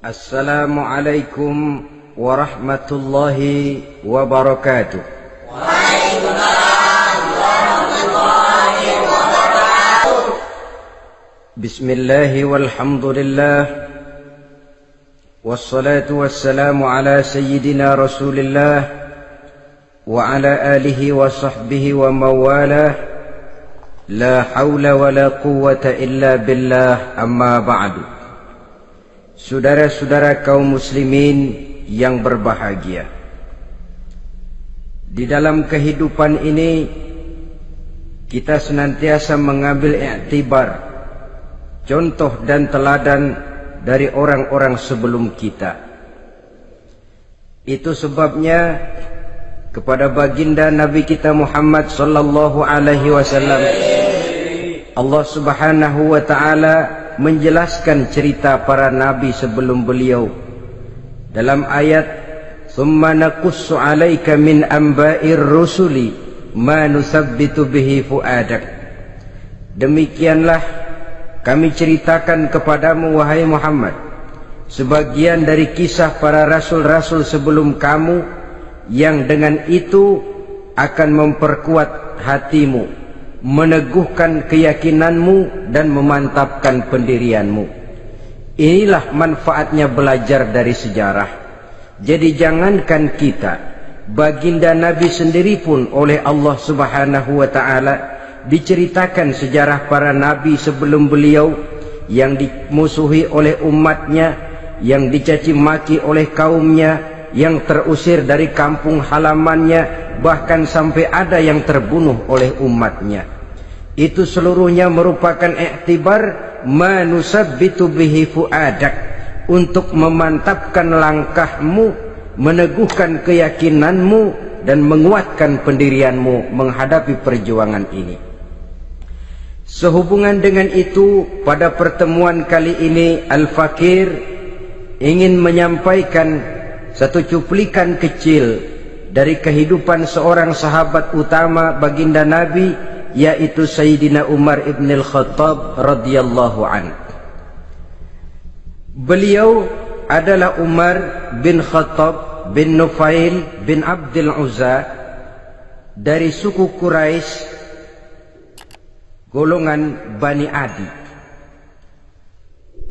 Assalamualaikum warahmatullahi wabarakatuh. Waalaikumsalam warahmatullahi wabarakatuh. Bismillahi walhamdulillah, wassalatu wassalamu ala sayyidina rasulillah wa ala alihi wa sahbihi wa mawalah. La hawla wa la quwwata illa billah, amma ba'du. Saudara-saudara kaum muslimin yang berbahagia, di dalam kehidupan ini kita senantiasa mengambil iktibar, contoh dan teladan dari orang-orang sebelum kita. Itu sebabnya kepada baginda Nabi kita Muhammad sallallahu alaihi wasallam Allah Subhanahu wa taala menjelaskan cerita para nabi sebelum beliau dalam ayat "Tsumma naqussu 'alaika min amba'ir rusuli ma nusabbitu bihi fu'adak." Demikianlah kami ceritakan kepadamu wahai Muhammad sebagian dari kisah para rasul-rasul sebelum kamu, yang dengan itu akan memperkuat hatimu, meneguhkan keyakinanmu dan memantapkan pendirianmu. Inilah manfaatnya belajar dari sejarah. Jadi jangankan kita, baginda Nabi sendiri pun oleh Allah Subhanahu wa taala diceritakan sejarah para nabi sebelum beliau yang dimusuhi oleh umatnya, yang dicaci maki oleh kaumnya, yang terusir dari kampung halamannya, bahkan sampai ada yang terbunuh oleh umatnya. Itu seluruhnya merupakan iktibar manusabbitu bihi fu'adak, untuk memantapkan langkahmu, meneguhkan keyakinanmu dan menguatkan pendirianmu menghadapi perjuangan ini. Sehubungan dengan itu, pada pertemuan kali ini Al-Fakir ingin menyampaikan satu cuplikan kecil dari kehidupan seorang sahabat utama baginda Nabi, yaitu Sayyidina Umar ibn al-Khattab radhiyallahu anhu. Beliau adalah Umar bin Khattab bin Nufail bin Abdul Uzza dari suku Quraisy, golongan Bani Adi.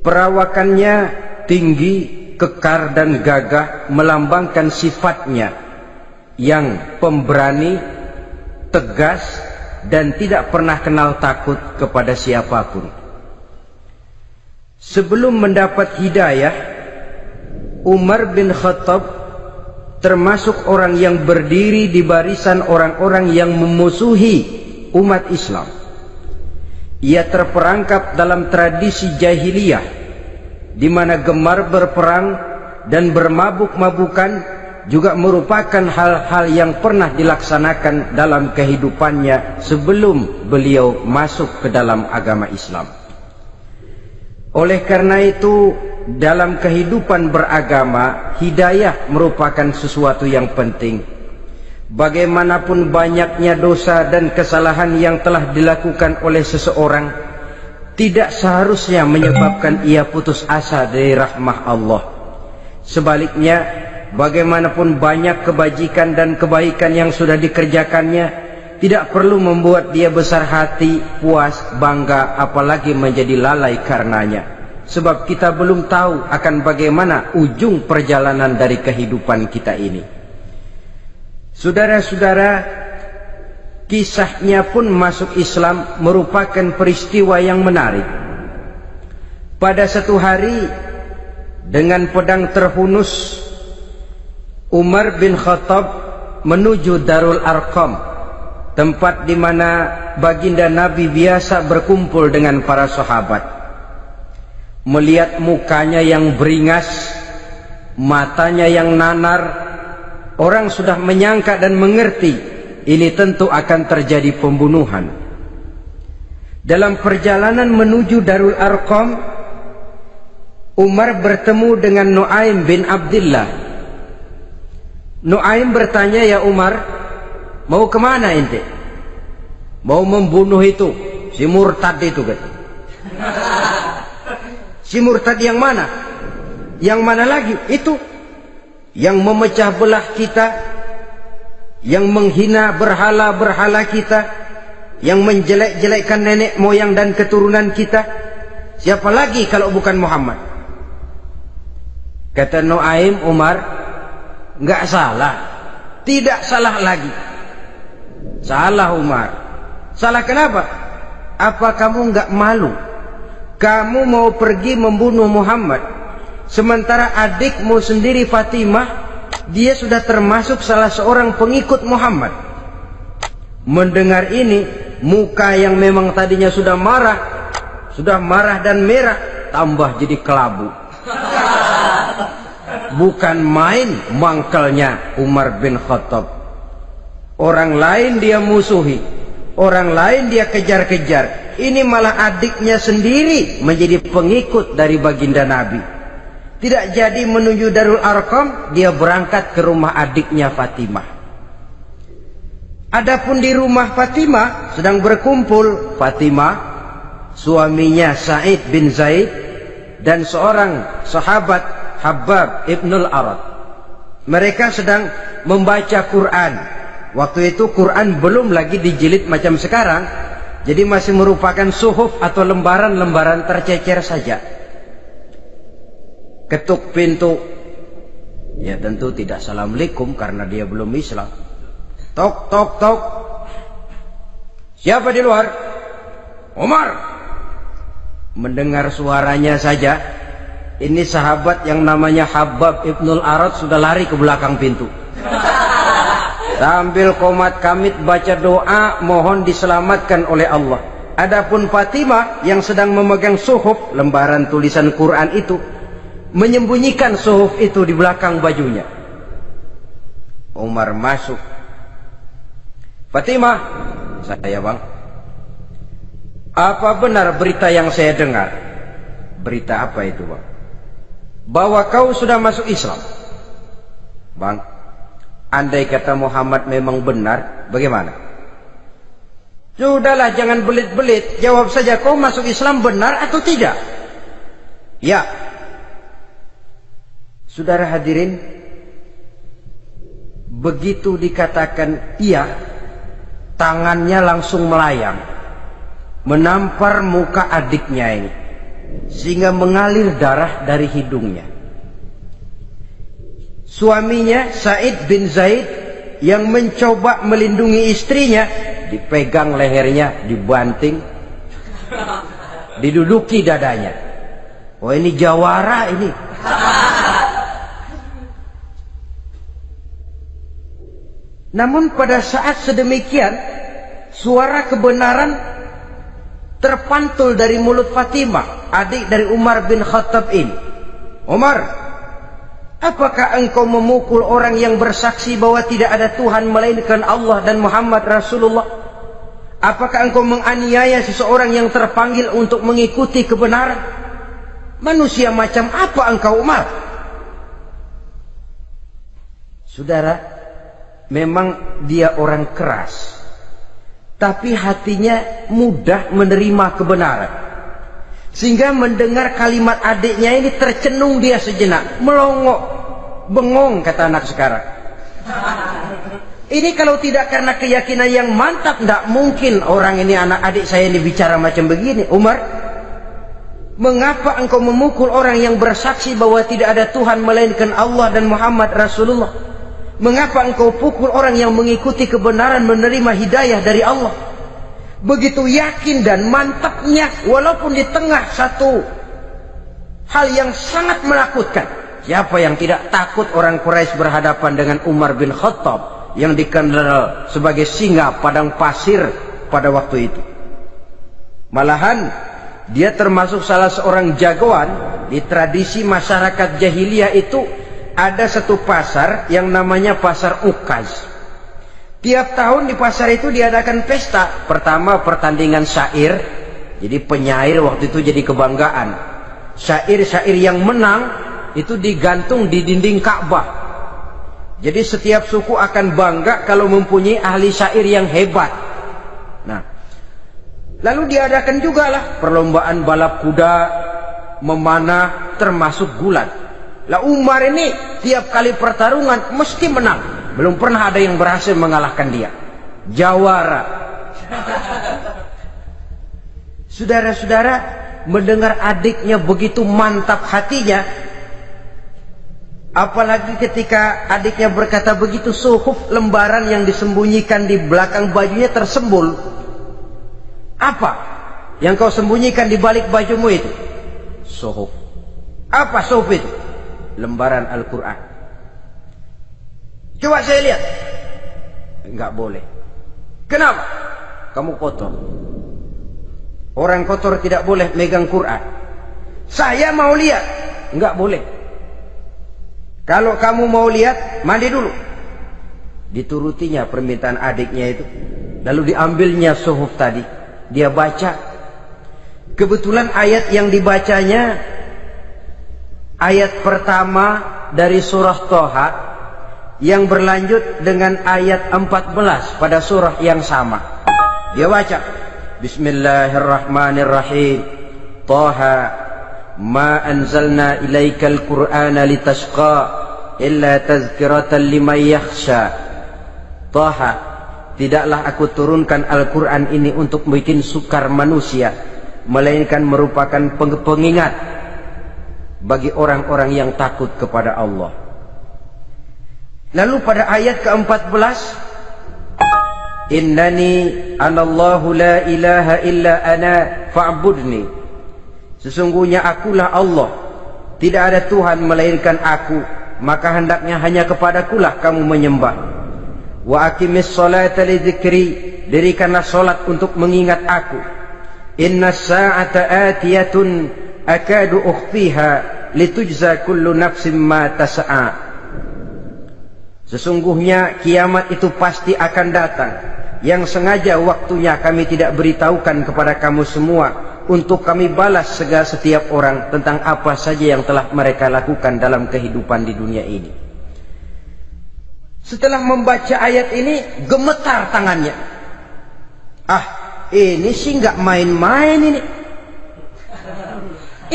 Perawakannya tinggi, kekar dan gagah, melambangkan sifatnya yang pemberani, tegas, dan tidak pernah kenal takut kepada siapapun. Sebelum mendapat hidayah, Umar bin Khattab termasuk orang yang berdiri di barisan orang-orang yang memusuhi umat Islam. Ia terperangkap dalam tradisi jahiliyah, di mana gemar berperang dan bermabuk-mabukan juga merupakan hal-hal yang pernah dilaksanakan dalam kehidupannya sebelum beliau masuk ke dalam agama Islam. Oleh karena itu, dalam kehidupan beragama, hidayah merupakan sesuatu yang penting. Bagaimanapun banyaknya dosa dan kesalahan yang telah dilakukan oleh seseorang, tidak seharusnya menyebabkan ia putus asa dari rahmah Allah. Sebaliknya, bagaimanapun banyak kebajikan dan kebaikan yang sudah dikerjakannya, tidak perlu membuat dia besar hati, puas, bangga, apalagi menjadi lalai karenanya. Sebab kita belum tahu akan bagaimana ujung perjalanan dari kehidupan kita ini. Saudara-saudara, kisahnya pun masuk Islam merupakan peristiwa yang menarik. Pada satu hari, dengan pedang terhunus, Umar bin Khattab menuju Darul Arqam, tempat di mana baginda Nabi biasa berkumpul dengan para sahabat. Melihat mukanya yang beringas, matanya yang nanar, orang sudah menyangka dan mengerti ini tentu akan terjadi pembunuhan. Dalam perjalanan menuju Darul Arqam, Umar bertemu dengan Nuaim bin Abdullah. Nuaim bertanya, "Ya Umar, mau kemana ente?" "Mau membunuh itu, si murtad itu," kata. "Si murtad yang mana?" Yang mana lagi? Itu yang memecah belah kita, yang menghina berhala-berhala kita, yang menjelek-jelekkan nenek moyang dan keturunan kita. Siapa lagi kalau bukan Muhammad? Kata Nuaim Umar, nggak salah, tidak salah lagi. Salah Umar. Salah kenapa? Apa kamu nggak malu? Kamu mau pergi membunuh Muhammad, sementara adikmu sendiri Fatimah, dia sudah termasuk salah seorang pengikut Muhammad. Mendengar ini, muka yang memang tadinya sudah marah dan merah, tambah jadi kelabu. Bukan main mangkelnya Umar bin Khattab. Orang lain dia musuhi, orang lain dia kejar-kejar. Ini malah adiknya sendiri menjadi pengikut dari baginda Nabi. Tidak jadi menuju Darul Arqam, dia berangkat ke rumah adiknya Fatimah. Adapun di rumah Fatimah sedang berkumpul Fatimah, suaminya Sa'id bin Zaid, dan seorang sahabat Habbab ibnul Arad. Mereka sedang membaca Quran. Waktu itu Quran belum lagi dijilid macam sekarang, jadi masih merupakan suhuf atau lembaran-lembaran tercecer saja. Ketuk pintu, ya tentu tidak assalamualaikum karena dia belum Islam. Tok tok tok. Siapa di luar? Umar. Mendengar suaranya saja, ini sahabat yang namanya Habbab ibnul Arad sudah lari ke belakang pintu. Sambil komat kamit baca doa mohon diselamatkan oleh Allah. Adapun Fatimah yang sedang memegang suhuf, lembaran tulisan Quran itu, menyembunyikan suhuf itu di belakang bajunya. Umar masuk. Fatimah, saya bang, apa benar berita yang saya dengar? Berita apa itu bang? Bahwa kau sudah masuk Islam. Bang, andai kata Muhammad memang benar, bagaimana? Sudahlah, jangan belit-belit. Jawab saja, kau masuk Islam benar atau tidak? Ya. Saudara hadirin, begitu dikatakan iya, tangannya langsung melayang, menampar muka adiknya ini, sehingga mengalir darah dari hidungnya. Suaminya Sa'id bin Zaid yang mencoba melindungi istrinya, dipegang lehernya, dibanting, diduduki dadanya. Oh, ini jawara ini. Namun pada saat sedemikian, suara kebenaran terpantul dari mulut Fatimah, adik dari Umar bin Khattab ini. Umar, apakah engkau memukul orang yang bersaksi bahwa tidak ada Tuhan melainkan Allah dan Muhammad Rasulullah? Apakah engkau menganiaya seseorang yang terpanggil untuk mengikuti kebenaran? Manusia macam apa engkau, Umar? Saudara, memang dia orang keras, tapi hatinya mudah menerima kebenaran. Sehingga mendengar kalimat adiknya ini tercenung dia sejenak, melongo, bengong kata anak sekarang. Ini kalau tidak karena keyakinan yang mantap, tidak mungkin orang ini, anak adik saya ini bicara macam begini. Umar, mengapa engkau memukul orang yang bersaksi bahwa tidak ada Tuhan melainkan Allah dan Muhammad Rasulullah? Mengapa engkau pukul orang yang mengikuti kebenaran, menerima hidayah dari Allah? Begitu yakin dan mantapnya, walaupun di tengah satu hal yang sangat menakutkan. Siapa yang tidak takut orang Quraisy berhadapan dengan Umar bin Khattab yang dikenal sebagai singa padang pasir pada waktu itu? Malahan dia termasuk salah seorang jagoan di tradisi masyarakat jahiliyah itu. Ada satu pasar yang namanya pasar Ukaz. Tiap tahun di pasar itu diadakan pesta. Pertama pertandingan syair. Jadi penyair waktu itu jadi kebanggaan. Syair-syair yang menang itu digantung di dinding Ka'bah. Jadi setiap suku akan bangga kalau mempunyai ahli syair yang hebat. Nah, lalu diadakan juga lah perlombaan balap kuda, memanah, termasuk gulat. Lah Umar ini tiap kali pertarungan mesti menang. Belum pernah ada yang berhasil mengalahkan dia. Jawara. Saudara-saudara, mendengar adiknya begitu mantap hatinya, apalagi ketika adiknya berkata begitu, suhuf, lembaran yang disembunyikan di belakang bajunya tersembul. Apa yang kau sembunyikan di balik bajumu itu? Suhuf. Apa suhuf itu? Lembaran Al-Quran. Coba saya lihat. Enggak boleh. Kenapa? Kamu kotor. Orang kotor tidak boleh megang Quran. Saya mau lihat. Enggak boleh. Kalau kamu mau lihat, mandi dulu. Diturutinya permintaan adiknya itu. Lalu diambilnya suhuf tadi. Dia baca. Kebetulan ayat yang dibacanya ayat pertama dari surah Toha yang berlanjut dengan ayat 14 pada surah yang sama. Dia baca, Bismillahirrahmanirrahim. Toha ma anzalna ilaikal qur'ana litashqa illa tazkiratan liman yakhsha. Toha, tidaklah aku turunkan Al-Quran ini untuk bikin sukar manusia, melainkan merupakan pengingat bagi orang-orang yang takut kepada Allah. Lalu pada ayat ke-14, Innani anallahu la ilaha illa ana fa'budni. Sesungguhnya akulah Allah, tidak ada Tuhan melainkan aku, maka hendaknya hanya kepadakulah kamu menyembah. Wa aqimis salata li dzikri, dirikanlah salat untuk mengingat aku. Inna sa'ata atiyatun akadu ukhfiha litujza kullu nafsin ma tas'a. Sesungguhnya kiamat itu pasti akan datang, yang sengaja waktunya kami tidak beritahukan kepada kamu semua, untuk kami balas segala setiap orang tentang apa saja yang telah mereka lakukan dalam kehidupan di dunia ini. Setelah membaca ayat ini, gemetar tangannya. Ini sih nggak main-main ini.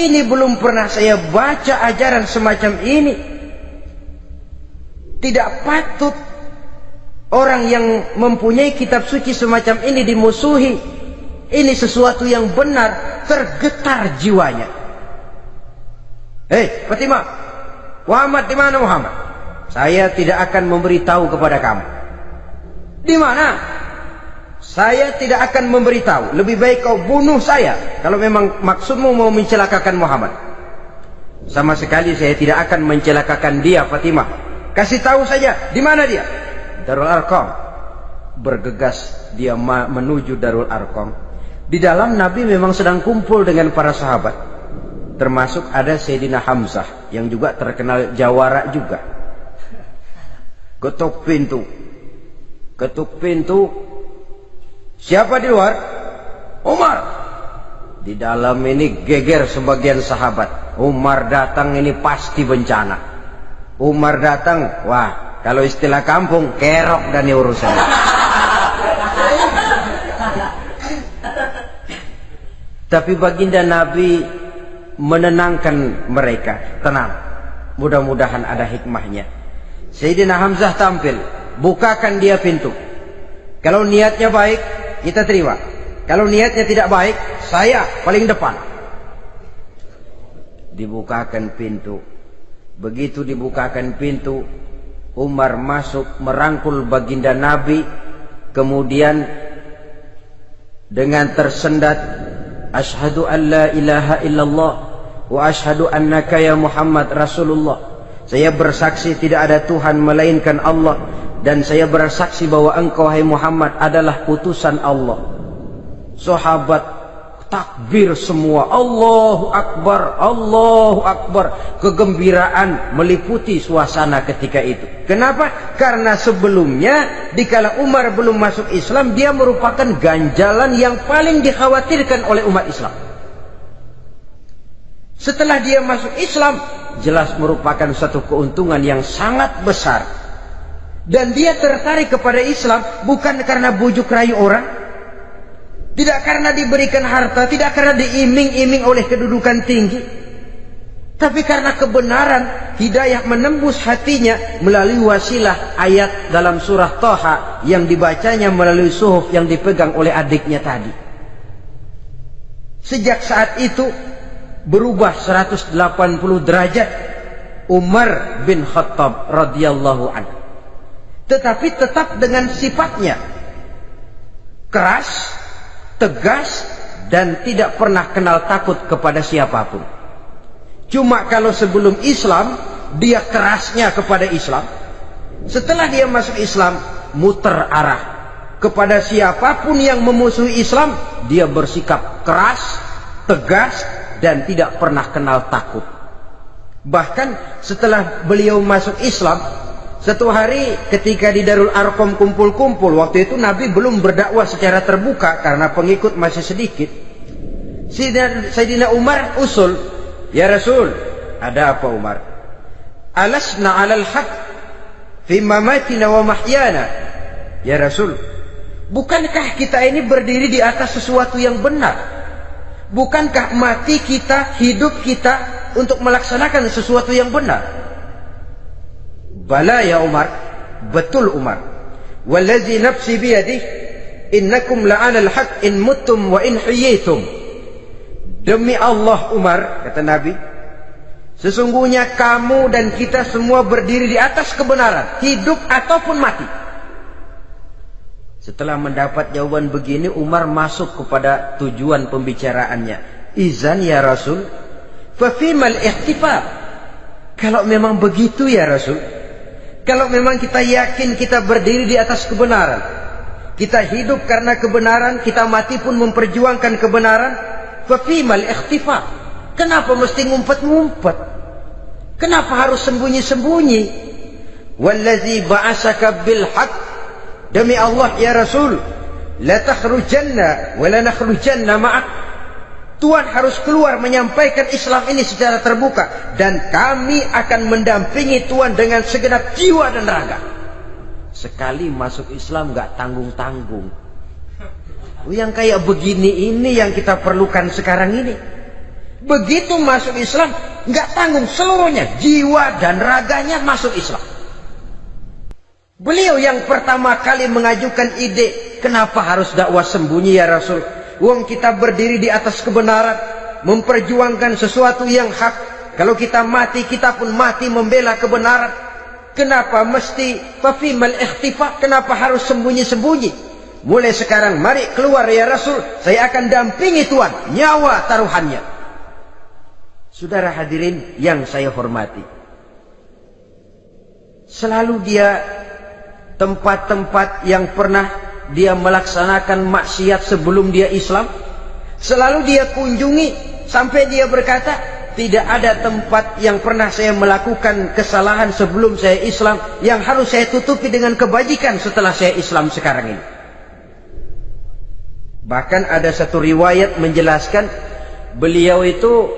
Ini belum pernah saya baca ajaran semacam ini. Tidak patut orang yang mempunyai kitab suci semacam ini dimusuhi. Ini sesuatu yang benar. Tergetar jiwanya. Hei Fatimah, Muhammad di mana Muhammad? Saya tidak akan memberitahu kepada kamu. Di mana? Saya tidak akan memberitahu. Lebih baik kau bunuh saya kalau memang maksudmu mau mencelakakan Muhammad. Sama sekali saya tidak akan mencelakakan dia, Fatimah. Kasih tahu saja, di mana dia? Darul Arqam. Bergegas dia menuju Darul Arqam. Di dalam Nabi memang sedang kumpul dengan para sahabat. Termasuk ada Sayyidina Hamzah yang juga terkenal jawara juga. Ketuk pintu. Ketuk pintu. Siapa di luar? Umar. Di dalam ini geger sebagian sahabat. Umar datang ini pasti bencana. Umar datang, wah, kalau istilah kampung, kerok dan urusan. Tapi baginda Nabi menenangkan mereka. Tenang, mudah-mudahan ada hikmahnya. Sayyidina Hamzah tampil, bukakan dia pintu. Kalau niatnya baik, kita terima. Kalau niatnya tidak baik, saya paling depan. Dibukakan pintu. Begitu dibukakan pintu, Umar masuk merangkul baginda Nabi. Kemudian dengan tersendat, Ashhadu an la ilaha illallah wa ashhadu annaka ya Muhammad Rasulullah. Saya bersaksi tidak ada Tuhan melainkan Allah, dan saya bersaksi bahwa engkau hai Muhammad adalah utusan Allah. Sahabat takbir semua, Allahu Akbar, Allahu Akbar. Kegembiraan meliputi suasana ketika itu. Kenapa? Karena sebelumnya dikala Umar belum masuk Islam, dia merupakan ganjalan yang paling dikhawatirkan oleh umat Islam. Setelah dia masuk Islam, jelas merupakan satu keuntungan yang sangat besar. Dan dia tertarik kepada Islam bukan karena bujuk rayu orang, tidak karena diberikan harta, tidak karena diiming-iming oleh kedudukan tinggi, Tapi karena kebenaran, hidayah menembus hatinya melalui wasilah ayat dalam surah Thaha yang dibacanya melalui suhuf yang dipegang oleh adiknya tadi. Sejak saat itu berubah 180 derajat Umar bin Khattab radhiyallahu anhu. Tetapi tetap dengan sifatnya keras, tegas, dan tidak pernah kenal takut kepada siapapun. Cuma kalau sebelum Islam, dia kerasnya kepada Islam. Setelah dia masuk Islam, muter arah. Kepada siapapun yang memusuhi Islam, dia bersikap keras, tegas, dan tidak pernah kenal takut. Bahkan setelah beliau masuk Islam, satu hari ketika di Darul Arqam kumpul-kumpul, waktu itu Nabi belum berdakwah secara terbuka karena pengikut masih sedikit. Sayyidina Umar usul, "Ya Rasul, ada apa Umar? Alasna 'alal haq fi mamatina wa mahyana." Ya Rasul, bukankah kita ini berdiri di atas sesuatu yang benar? Bukankah mati kita, hidup kita untuk melaksanakan sesuatu yang benar? Bala ya Umar, betul Umar. Wallazi nafsi biyadihi innakum la'alal haq in muttum wa in hiyitum. Demi Allah Umar, kata Nabi, sesungguhnya kamu dan kita semua berdiri di atas kebenaran, hidup ataupun mati. Setelah mendapat jawaban begini, Umar masuk kepada tujuan pembicaraannya. Izan ya Rasul, fafimal ihtifal. Kalau memang begitu ya Rasul, kalau memang kita yakin kita berdiri di atas kebenaran, kita hidup karena kebenaran, kita mati pun memperjuangkan kebenaran, fafimal ikhtifa. Kenapa mesti ngumpet-ngumpet? Kenapa harus sembunyi-sembunyi? Wallazi ba'asaka bil haq, demi Allah ya Rasul, la takhrujanna wa la nakhrujanna ma'ak. Tuhan harus keluar menyampaikan Islam ini secara terbuka, dan kami akan mendampingi Tuhan dengan segenap jiwa dan raga. Sekali masuk Islam gak tanggung-tanggung. Yang kayak begini ini yang kita perlukan sekarang ini. Begitu masuk Islam, nggak tanggung seluruhnya, jiwa dan raganya masuk Islam. Beliau yang pertama kali mengajukan ide, kenapa harus dakwah sembunyi ya Rasul? Wong kita berdiri di atas kebenaran, memperjuangkan sesuatu yang hak. Kalau kita mati, kita pun mati membela kebenaran. Kenapa mesti fafimal ikhtifa? Kenapa harus sembunyi-sembunyi? Mulai sekarang mari keluar ya Rasul, saya akan dampingi Tuhan, nyawa taruhannya. Saudara hadirin yang saya hormati, selalu dia tempat-tempat yang pernah dia melaksanakan maksiat sebelum dia Islam, selalu dia kunjungi sampai dia berkata, tidak ada tempat yang pernah saya melakukan kesalahan sebelum saya Islam yang harus saya tutupi dengan kebajikan setelah saya Islam sekarang ini. Bahkan ada satu riwayat menjelaskan beliau itu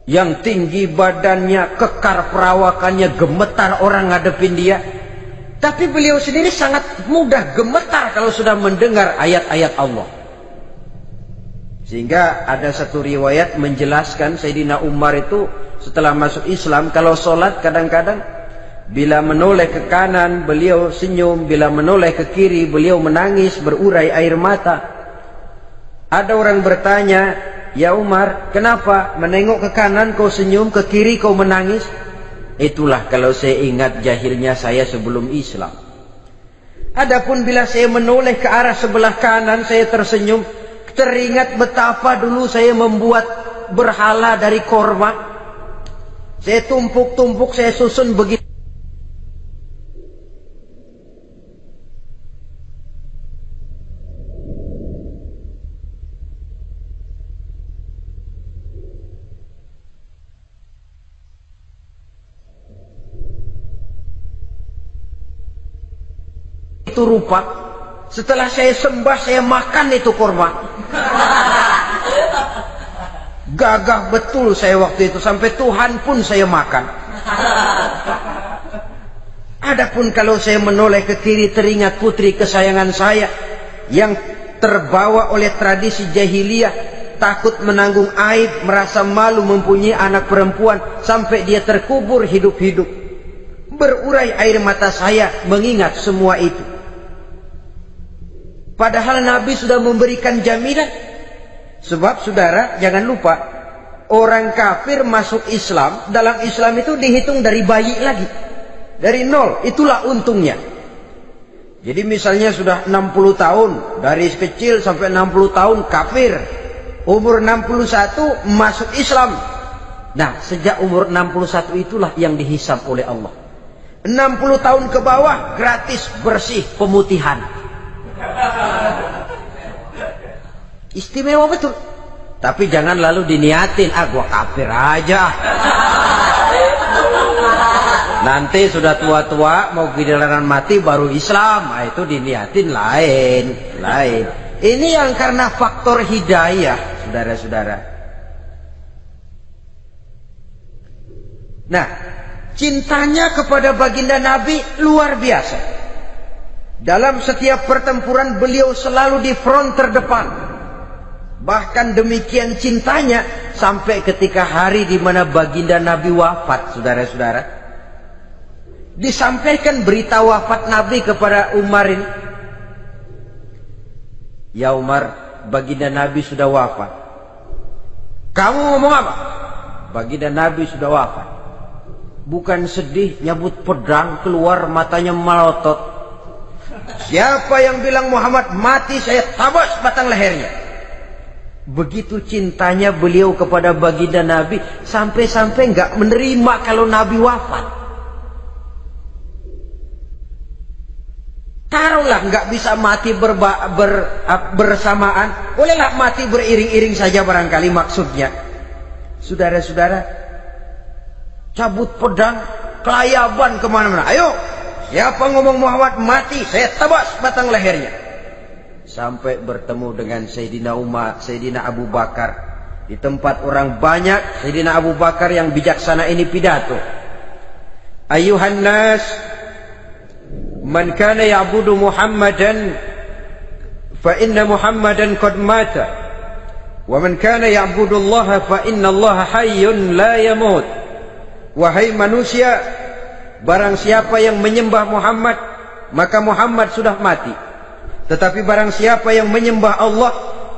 yang tinggi badannya, kekar perawakannya, gemetar orang ngadepin dia. Tapi beliau sendiri sangat mudah gemetar kalau sudah mendengar ayat-ayat Allah. Sehingga ada satu riwayat menjelaskan Sayyidina Umar itu setelah masuk Islam, kalau sholat kadang-kadang bila menoleh ke kanan beliau senyum, bila menoleh ke kiri beliau menangis berurai air mata. Ada orang bertanya, ya Umar, kenapa menengok ke kanan kau senyum, ke kiri kau menangis? Itulah kalau saya ingat jahilnya saya sebelum Islam. Adapun bila saya menoleh ke arah sebelah kanan saya tersenyum, teringat betapa dulu saya membuat berhala dari korma. Saya tumpuk-tumpuk, saya susun begitu. Itu rupa. Setelah saya sembah, saya makan itu korma. Gagah betul saya waktu itu, sampai Tuhan pun saya makan. Adapun kalau saya menoleh ke kiri, teringat putri kesayangan saya yang terbawa oleh tradisi jahiliyah, takut menanggung aib, merasa malu mempunyai anak perempuan, sampai dia terkubur hidup-hidup. Berurai air mata saya mengingat semua itu. Padahal Nabi sudah memberikan jaminan. Sebab saudara jangan lupa, orang kafir masuk Islam, dalam Islam itu dihitung dari bayi lagi, dari nol. Itulah untungnya. Jadi misalnya sudah 60 tahun, dari kecil sampai 60 tahun kafir, umur 61 masuk Islam. Nah, sejak umur 61 itulah yang dihisab oleh Allah. 60 tahun ke bawah gratis bersih pemutihan. Istimewa betul. Tapi jangan lalu diniatin, gua kafir aja. Nanti sudah tua-tua mau giliran mati baru Islam. Nah, itu diniatin lain. Ini yang karena faktor hidayah, saudara-saudara. Nah, cintanya kepada baginda Nabi luar biasa. Dalam setiap pertempuran beliau selalu di front terdepan. Bahkan demikian cintanya sampai ketika hari di mana baginda Nabi wafat, saudara-saudara. Disampaikan berita wafat Nabi kepada Umar ini. Ya Umar, baginda Nabi sudah wafat. Kamu ngomong apa? Baginda Nabi sudah wafat. Bukan sedih, nyabut pedang, keluar matanya melotot. Siapa yang bilang Muhammad mati, saya tabas batang lehernya. Begitu cintanya beliau kepada baginda Nabi, sampai-sampai nggak menerima kalau Nabi wafat. Taruhlah nggak bisa mati bersamaan, bolehlah mati beriring-iring saja barangkali maksudnya. Saudara-saudara, cabut pedang, kelayaban kemana-mana. Ayo, siapa ngomong Muhammad mati, saya tabas batang lehernya. Sampai bertemu dengan Sayyidina Umar, Sayyidina Abu Bakar. Di tempat orang banyak, Sayyidina Abu Bakar yang bijaksana ini pidato. Ayuhan nas, man kana ya'budu Muhammadan fa inna Muhammadan qad mata. Wa man kana ya'budu Allah fa inna Allah hayyun la yamut. Wahai manusia, barang siapa yang menyembah Muhammad, maka Muhammad sudah mati. Tetapi barang siapa yang menyembah Allah,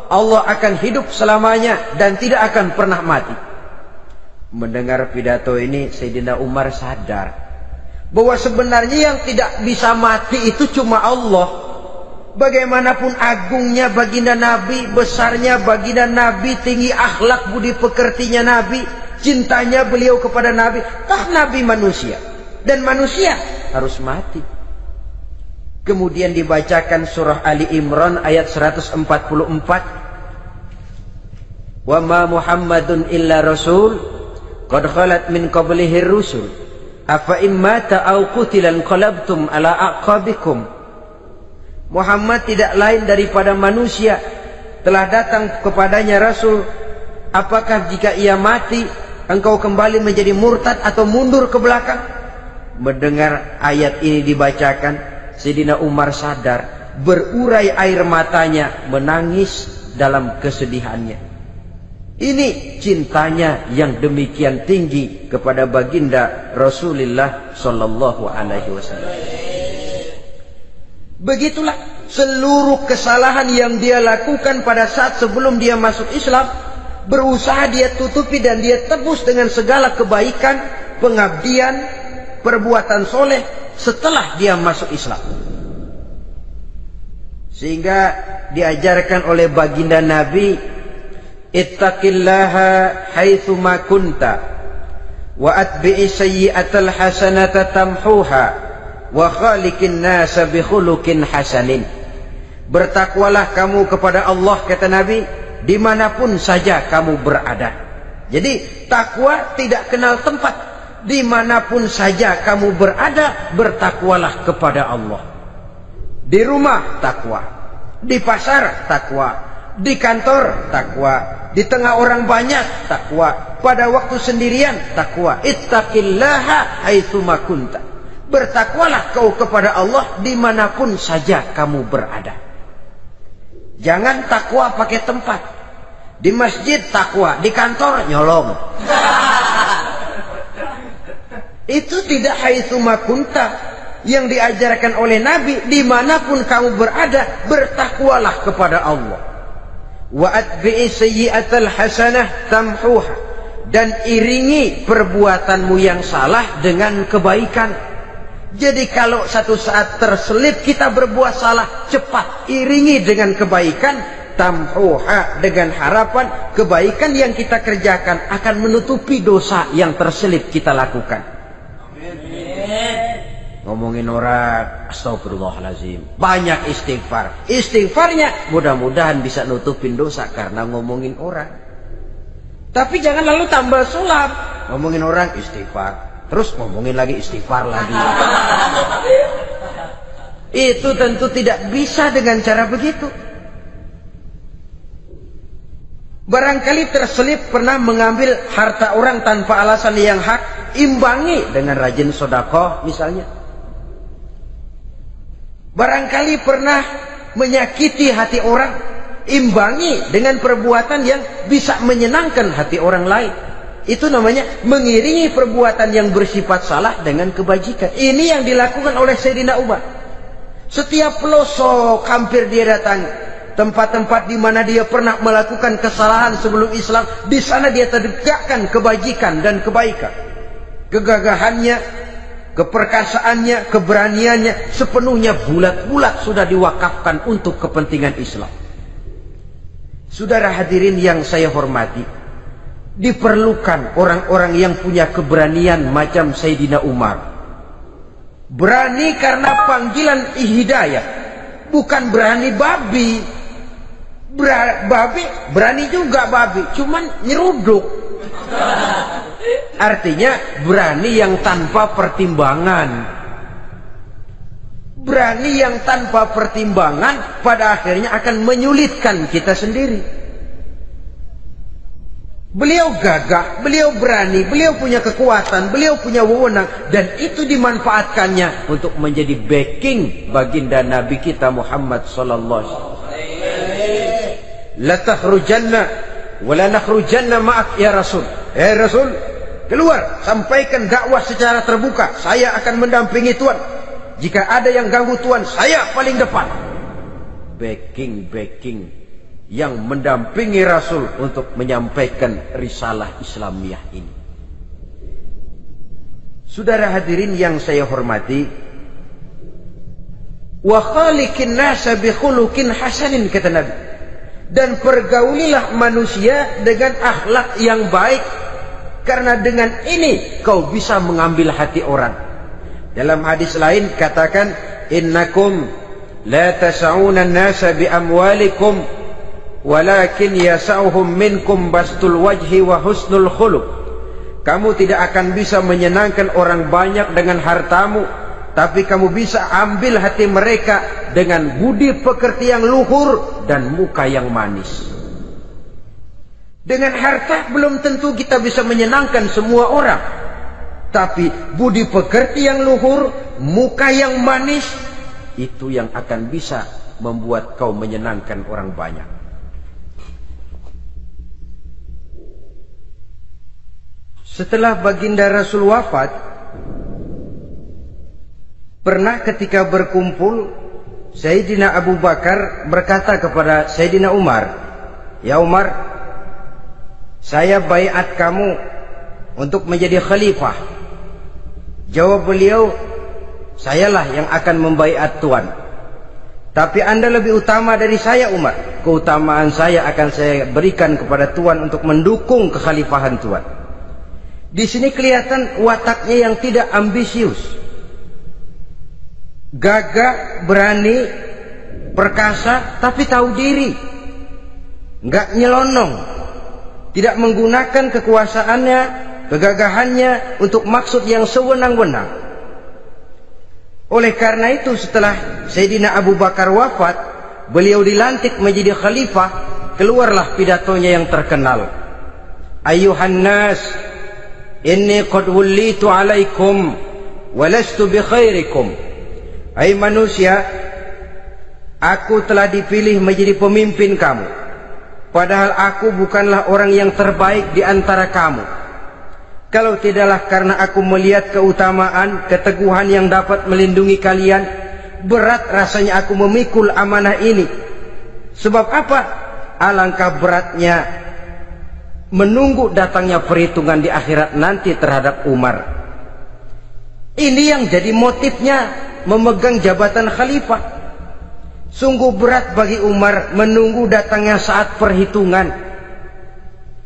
Allah akan hidup selamanya dan tidak akan pernah mati. Mendengar pidato ini, Sayyidina Umar sadar bahwa sebenarnya yang tidak bisa mati itu cuma Allah. Bagaimanapun agungnya baginda Nabi, besarnya baginda Nabi, tinggi akhlak budi pekertinya Nabi, cintanya beliau kepada Nabi, toh Nabi manusia dan manusia harus mati. Kemudian dibacakan surah Ali Imran ayat 144. Wa ma Muhammadun illa rasul qad khalat min qablihi rusul afa immata aw qutilan qalabtum ala aqabikum. Muhammad tidak lain daripada manusia, telah datang kepadanya rasul. Apakah jika ia mati engkau kembali menjadi murtad atau mundur ke belakang? Mendengar ayat ini dibacakan, Sayyidina Umar sadar, berurai air matanya, menangis dalam kesedihannya. Ini cintanya yang demikian tinggi kepada baginda Rasulullah sallallahu alaihi wasallam. Begitulah seluruh kesalahan yang dia lakukan pada saat sebelum dia masuk Islam, berusaha dia tutupi dan dia tebus dengan segala kebaikan, pengabdian, perbuatan soleh setelah dia masuk Islam. Sehingga diajarkan oleh baginda Nabi, ittaqillaha haitsu ma kunta wa atbi'i sayyi'atal hasanata tamhuha wa khaliqin nasa bi khuluqin hasanin. Bertakwalah kamu kepada Allah, kata Nabi, dimanapun saja kamu berada. Jadi takwa tidak kenal tempat. Dimanapun saja kamu berada, bertakwalah kepada Allah. Di rumah takwa, di pasar takwa, di kantor takwa, di tengah orang banyak takwa, pada waktu sendirian takwa. Ittaqillaha haitsu ma kunta. Bertakwalah kau kepada Allah dimanapun saja kamu berada. Jangan takwa pakai tempat. Di masjid takwa, di kantor nyolong. Itu tidak haitsu makunta. Yang diajarkan oleh Nabi, dimanapun kamu berada, bertakwalah kepada Allah. Wa atbi'i sayyi'atal hasanah tamhuha, dan iringi perbuatanmu yang salah dengan kebaikan. Jadi kalau satu saat terselip kita berbuat salah, cepat iringi dengan kebaikan, tamhuha, dengan harapan kebaikan yang kita kerjakan akan menutupi dosa yang terselip kita lakukan. Ngomongin orang, astagfirullahaladzim, banyak istighfar. Istighfarnya mudah-mudahan bisa nutupin dosa karena ngomongin orang. Tapi jangan lalu tambah sulap. Ngomongin orang istighfar, terus ngomongin lagi istighfar lagi. Itu tentu tidak bisa dengan cara begitu. Barangkali terselip pernah mengambil harta orang tanpa alasan yang hak, imbangi dengan rajin sedekah misalnya. Barangkali pernah menyakiti hati orang, imbangi dengan perbuatan yang bisa menyenangkan hati orang lain. Itu namanya mengiringi perbuatan yang bersifat salah dengan kebajikan. Ini yang dilakukan oleh Sayyidina Umar. Setiap pelosok hampir dia datangi, tempat-tempat di mana dia pernah melakukan kesalahan sebelum Islam, di sana dia tegakkan kebajikan dan kebaikan. Kegagahannya, keperkasaannya, keberaniannya sepenuhnya bulat-bulat sudah diwakafkan untuk kepentingan Islam. Saudara hadirin yang saya hormati, diperlukan orang-orang yang punya keberanian macam Sayyidina Umar. Berani karena panggilan hidayah, bukan berani babi. Babi berani juga babi, cuman nyeruduk. Artinya berani yang tanpa pertimbangan. Berani yang tanpa pertimbangan pada akhirnya akan menyulitkan kita sendiri. Beliau gagah, beliau berani, beliau punya kekuatan, beliau punya wewenang, dan itu dimanfaatkannya untuk menjadi backing baginda Nabi kita Muhammad sallallahu alaihi wasallam. La takhrujanna wa la nakhrujanna ma'ak ya Rasul. Rasul, keluar, sampaikan dakwah secara terbuka. Saya akan mendampingi Tuhan. Jika ada yang ganggu Tuhan, saya paling depan. Backing yang mendampingi Rasul untuk menyampaikan risalah Islamiyah ini. Saudara hadirin yang saya hormati, wa khaliqin nasa bi khuluqin hasanin, kata Nabi. Dan pergaulilah manusia dengan akhlak yang baik, karena dengan ini kau bisa mengambil hati orang. Dalam hadis lain katakan, innakum la tas'una an-nasa bi amwalikum walakin yas'uhum minkum bastul wajhi wa husnul khuluq. Kamu tidak akan bisa menyenangkan orang banyak dengan hartamu, tapi kamu bisa ambil hati mereka dengan budi pekerti yang luhur dan muka yang manis. Dengan harta belum tentu kita bisa menyenangkan semua orang, tapi budi pekerti yang luhur, muka yang manis, itu yang akan bisa membuat kau menyenangkan orang banyak. Setelah baginda Rasul wafat, pernah ketika berkumpul, Sayyidina Abu Bakar berkata kepada Sayyidina Umar, "Ya Umar, saya baiat kamu untuk menjadi khalifah." Jawab beliau, "Sayalah yang akan membaiat Tuan. Tapi Anda lebih utama dari saya Umar. Keutamaan saya akan saya berikan kepada Tuan untuk mendukung kekhalifahan Tuan." Di sini kelihatan wataknya yang tidak ambisius. Gagah, berani, perkasa, tapi tahu diri. Enggak nyelonong. Tidak menggunakan kekuasaannya, kegagahannya untuk maksud yang sewenang-wenang. Oleh karena itu setelah Sayyidina Abu Bakar wafat, beliau dilantik menjadi khalifah, keluarlah pidatonya yang terkenal. Ayuhan nas, inni qad wullitu alaikum walastu bi khairikum. Hai manusia, aku telah dipilih menjadi pemimpin kamu, padahal aku bukanlah orang yang terbaik di antara kamu. Kalau tidaklah karena aku melihat keutamaan, keteguhan yang dapat melindungi kalian, berat rasanya aku memikul amanah ini. Sebab apa? Alangkah beratnya menunggu datangnya perhitungan di akhirat nanti terhadap Umar. Ini yang jadi motifnya memegang jabatan khalifah. Sungguh berat bagi Umar menunggu datangnya saat perhitungan,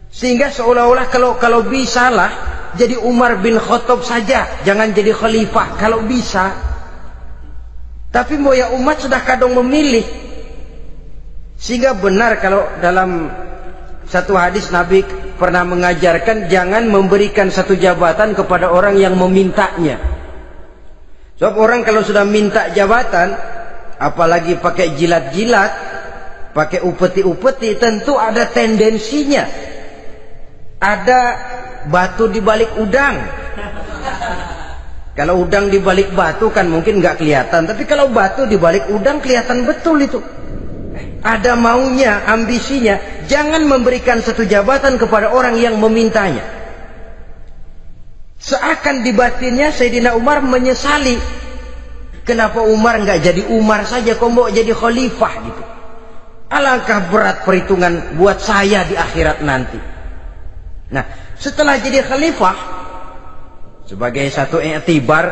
sehingga seolah-olah kalau bisalah jadi Umar bin Khattab saja, jangan jadi khalifah kalau bisa. Tapi moya umat sudah kadang memilih, sehingga benar kalau dalam satu hadis Nabi pernah mengajarkan jangan memberikan satu jabatan kepada orang yang memintanya. Sebab orang kalau sudah minta jabatan, apalagi pakai jilat-jilat, pakai upeti-upeti, tentu ada tendensinya. Ada batu di balik udang. Kalau udang di balik batu kan mungkin nggak kelihatan, tapi kalau batu di balik udang kelihatan betul itu. Ada maunya, ambisinya. Jangan memberikan satu jabatan kepada orang yang memintanya. Seakan di batinnya Sayyidina Umar menyesali, kenapa Umar nggak jadi Umar saja, kok mau jadi khalifah gitu. Alangkah berat perhitungan buat saya di akhirat nanti. Nah, setelah jadi khalifah, sebagai satu i'tibar,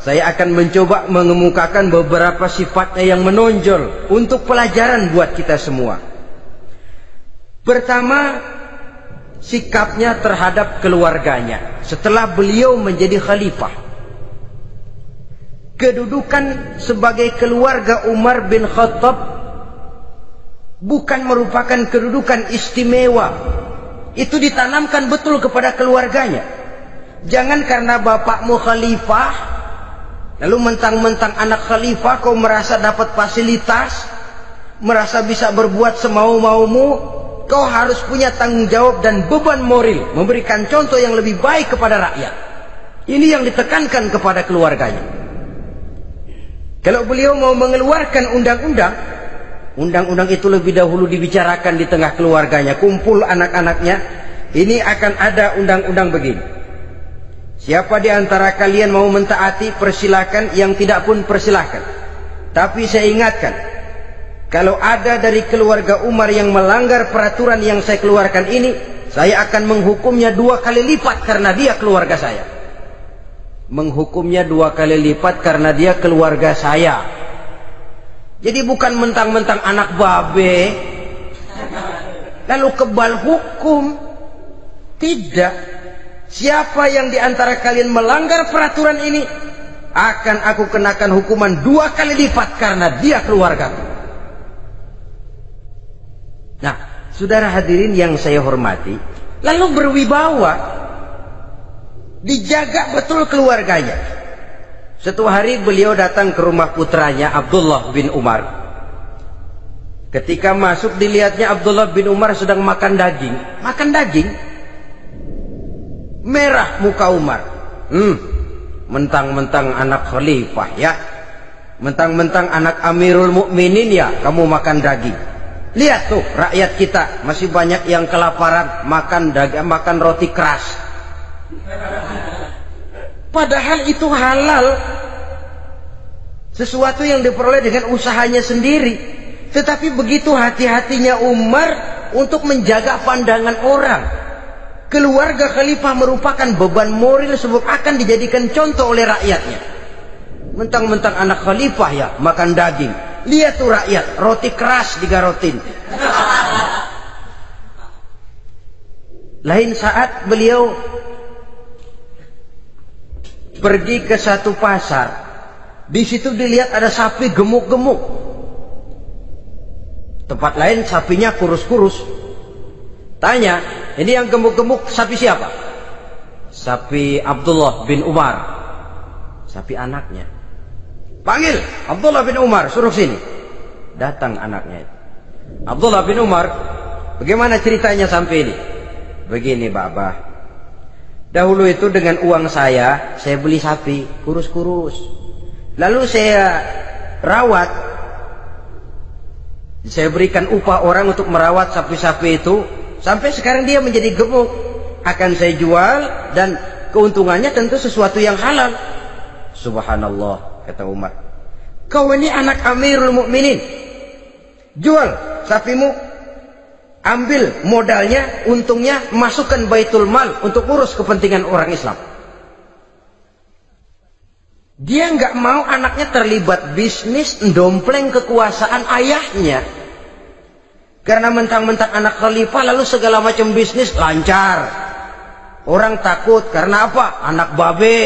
saya akan mencoba mengemukakan beberapa sifatnya yang menonjol untuk pelajaran buat kita semua. Pertama, sikapnya terhadap keluarganya setelah beliau menjadi khalifah. Kedudukan sebagai keluarga Umar bin Khattab bukan merupakan kedudukan istimewa. Itu ditanamkan betul kepada keluarganya. Jangan karena bapakmu khalifah, lalu mentang-mentang anak khalifah kau merasa dapat fasilitas, merasa bisa berbuat semau-maumu. Kau harus punya tanggung jawab dan beban moral, memberikan contoh yang lebih baik kepada rakyat. Ini yang ditekankan kepada keluarganya. Kalau beliau mau mengeluarkan undang-undang, undang-undang itu lebih dahulu dibicarakan di tengah keluarganya, kumpul anak-anaknya. Ini akan ada undang-undang begini. Siapa di antara kalian mau mentaati, persilakan. Yang tidak pun persilakan. Tapi saya ingatkan, kalau ada dari keluarga Umar yang melanggar peraturan yang saya keluarkan ini, saya akan menghukumnya 2 kali lipat karena dia keluarga saya. Menghukumnya 2 kali lipat karena dia keluarga saya. Jadi bukan mentang-mentang anak babe lalu kebal hukum. Tidak. Siapa yang di antara kalian melanggar peraturan ini, akan aku kenakan hukuman 2 kali lipat karena dia keluargaku. Nah, saudara hadirin yang saya hormati, lalu berwibawa, dijaga betul keluarganya. Suatu hari beliau datang ke rumah putranya Abdullah bin Umar. Ketika masuk dilihatnya Abdullah bin Umar sedang makan daging. Makan daging, merah muka Umar. Mentang-mentang anak khalifah ya, mentang-mentang anak Amirul Mukminin ya, kamu makan daging. Lihat tuh rakyat kita masih banyak yang kelaparan, makan daging, makan roti keras. Padahal itu halal, sesuatu yang diperoleh dengan usahanya sendiri. Tetapi begitu hati-hatinya Umar untuk menjaga pandangan orang. Keluarga khalifah merupakan beban moral sebab akan dijadikan contoh oleh rakyatnya. Mentang-mentang anak khalifah ya makan daging. Lihat tuh rakyat, roti keras digarotin. Lain saat beliau pergi ke satu pasar. Di situ dilihat ada sapi gemuk-gemuk. Tempat lain sapinya kurus-kurus. Tanya, ini yang gemuk-gemuk sapi siapa? Sapi Abdullah bin Umar. Sapi anaknya. Panggil Abdullah bin Umar, suruh sini. Datang anaknya. Abdullah bin Umar, bagaimana ceritanya sampai ini? Begini, Bapak. Dahulu itu dengan uang saya beli sapi kurus-kurus. Lalu saya rawat Saya berikan upah orang untuk merawat sapi-sapi itu. Sampai sekarang dia menjadi gemuk. Akan saya jual dan keuntungannya tentu sesuatu yang halal. Subhanallah, kata Umar. Kau ini anak Amirul Mukminin. Jual sapimu, ambil modalnya, untungnya, masukkan Baitul Mal untuk urus kepentingan orang Islam. Dia nggak mau anaknya terlibat bisnis, ndompleng kekuasaan ayahnya. Karena mentang-mentang anak khalifah lalu segala macam bisnis lancar. Orang takut karena apa? Anak babe.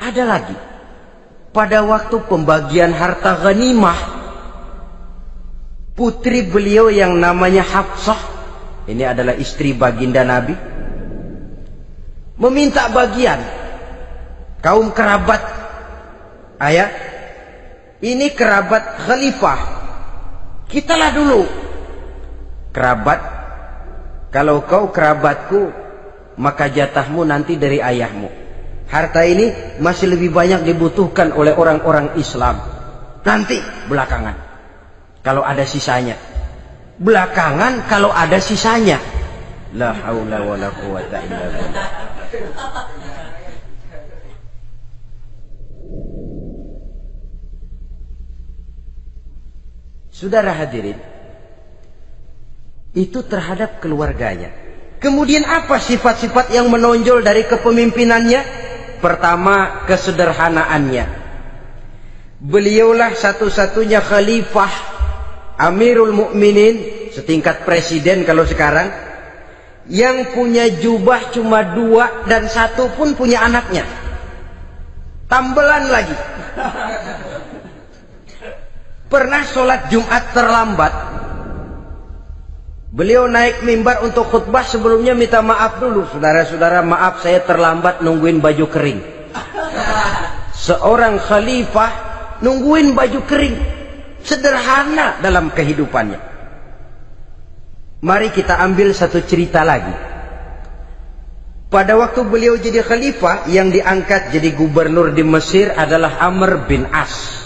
Ada lagi. Pada waktu pembagian harta ghanimah, putri beliau yang namanya Hafsah, ini adalah istri baginda Nabi, meminta bagian. Kaum kerabat ayah, ini kerabat khalifah, kitalah dulu kerabat. Kalau kau kerabatku, maka jatahmu nanti dari ayahmu. Harta ini masih lebih banyak dibutuhkan oleh orang-orang Islam. Nanti belakangan kalau ada sisanya. Belakangan kalau ada sisanya. La haula wala quwata illa billah. Saudara hadirin, itu terhadap keluarganya. Kemudian apa sifat-sifat yang menonjol dari kepemimpinannya? Pertama, kesederhanaannya. Beliaulah satu-satunya khalifah, Amirul Mukminin, setingkat presiden kalau sekarang, yang punya jubah cuma 2 dan 1 pun punya anaknya. Tambelan lagi. Pernah sholat Jumat terlambat. Beliau naik mimbar untuk khutbah, sebelumnya minta maaf dulu. Saudara-saudara, maaf saya terlambat nungguin baju kering. Seorang khalifah nungguin baju kering. Sederhana dalam kehidupannya. Mari kita ambil satu cerita lagi. Pada waktu beliau jadi khalifah, yang diangkat jadi gubernur di Mesir adalah Amr bin As.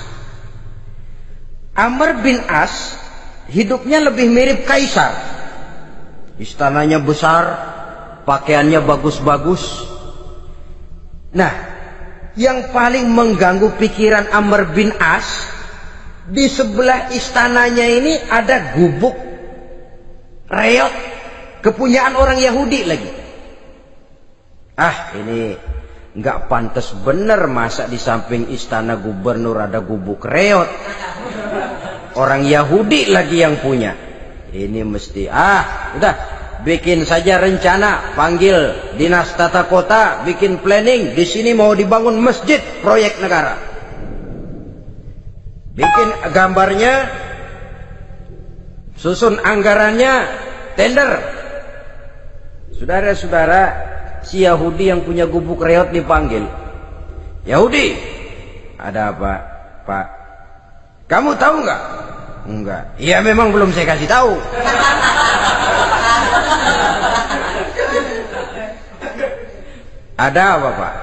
Amr bin As hidupnya lebih mirip kaisar. Istananya besar, pakaiannya bagus-bagus. Nah, yang paling mengganggu pikiran Amr bin As, di sebelah istananya ini ada gubuk reot, kepunyaan orang Yahudi lagi. Ah, ini nggak pantas bener, masa di samping istana gubernur ada gubuk reot. Orang Yahudi lagi yang punya. Ini mesti, udah, bikin saja rencana, panggil dinas tata kota, bikin planning. Di sini mau dibangun masjid, proyek negara. Bikin gambarnya, susun anggarannya, tender. Saudara-saudara, si Yahudi yang punya gubuk reot dipanggil. Yahudi, ada apa, Pak? Kamu tahu nggak? Enggak. Iya, memang belum saya kasih tahu. Ada apa, Pak?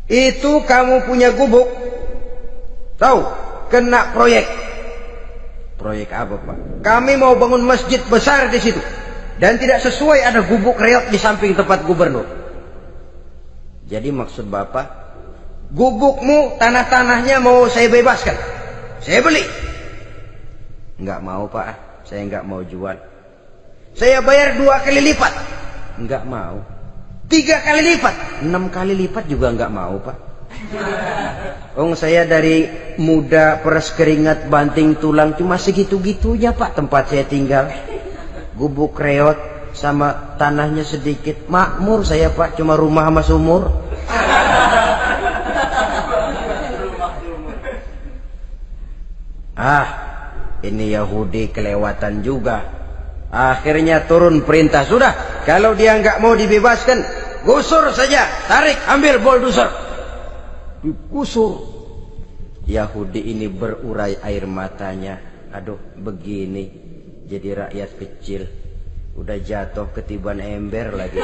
Itu kamu punya gubuk. Tahu? Kena proyek. Proyek apa, Pak? Kami mau bangun masjid besar di situ. Dan tidak sesuai ada gubuk reot di samping tempat gubernur. Jadi maksud Bapak, gubukmu, tanah-tanahnya mau saya bebaskan. Saya beli. Enggak mau, Pak. Saya enggak mau jual. Saya bayar 2 kali lipat. Enggak mau. 3 kali lipat. 6 kali lipat juga enggak mau, Pak. Saya dari muda peres keringat banting tulang cuma segitu-gitunya, Pak, tempat saya tinggal. Gubuk reot sama tanahnya sedikit. Makmur saya, Pak, cuma rumah sama sumur. Ini Yahudi kelewatan juga. Akhirnya turun perintah, sudah, kalau dia nggak mau dibebaskan, gusur saja, tarik, ambil bulldozer, digusur. Yahudi ini berurai air matanya. Aduh, begini jadi rakyat kecil, udah jatuh ketiban ember lagi.